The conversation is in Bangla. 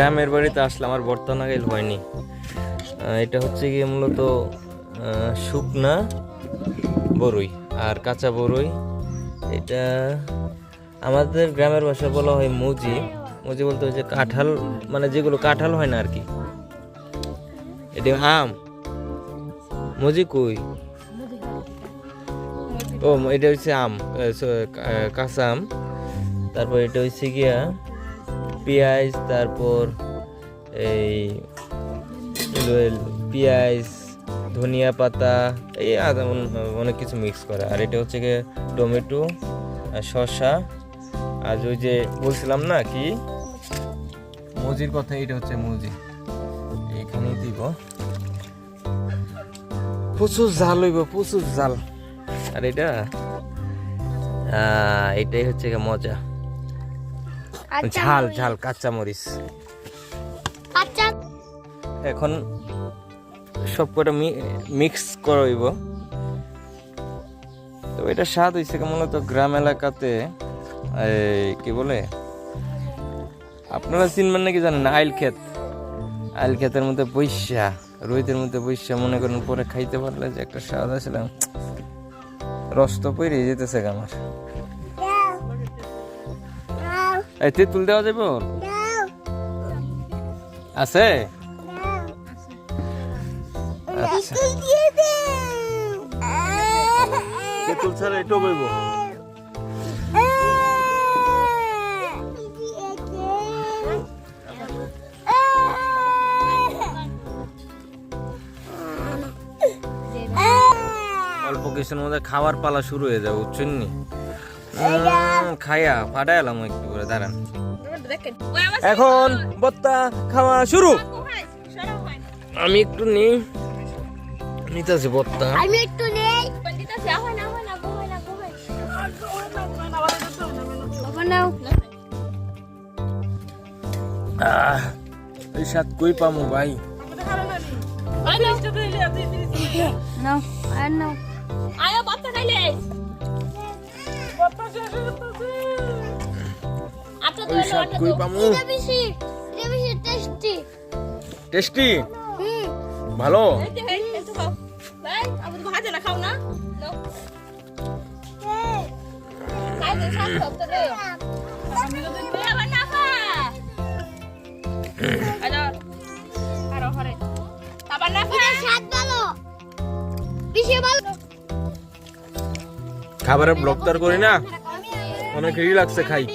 গ্রামের বাড়িতে আসলে আমার ভর্তা না খাইলে হয়নি। এটা হচ্ছে গিয়ে মূলত শুকনা বরই আর কাঁচা বরই। এটা আমাদের গ্রামের ভাষা বলা হয় মুজি। মুজি বলতে হচ্ছে কাঁঠাল, মানে যেগুলো কাঁঠাল হয় না আর কি। এটা আম। মুজি কই? ও এটা হচ্ছে আম, কাঁচা আম। তারপর এটা হচ্ছে গিয়া পেঁয়াজ, তারপর এই পেঁয়াজ, ধনিয়া পাতা, এই অনেক কিছু মিক্স করা। আর এটা হচ্ছে গিয়ে টমেটো আর শসা। আর ওই যে বলছিলাম না কি মুজির কথা, এটা হচ্ছে মুজি। এখানেই দিব, প্রচুর জাল হইব, প্রচুর জাল। আর এটাই হচ্ছে গিয়ে মজা, ঝাল ঝাল কাঁচা মরিচ। এখন সব কটা মিক্স করব। তো এটা স্বাদ হয়েছে মূলত গ্রাম এলাকাতে কি বলে, আপনারা চিনবেন নাকি জানেন না, আইল ক্ষেত। আইল ক্ষেতের মধ্যে বৈশা, রোহিতের মধ্যে বৈশা মনে করেন পরে খাইতে পারলে যে একটা স্বাদ আসলে, রস তো পড়ে যেতেছে আমার। এই তেঁতুল দেওয়া যাবে আছে? তেঁতুল ছাড়া এটাও কইব। অল্প কিছুর মধ্যে খাওয়ার পালা শুরু হয়ে যাবে, বুঝছেন নি? খাইয়া ফাটাই এলাম একটু করে, দাঁড়ান। এখন ভর্তা খাওয়া শুরু। আমি একটু নেই, নিতেছি ভর্তা। আমি একটু নেই। এই স্বাদ কই পামু ভাই? টেস্টি ভালো। খাবারের ব্লগ তো আর করি না, অনেক রিল্যাক্সে খাই।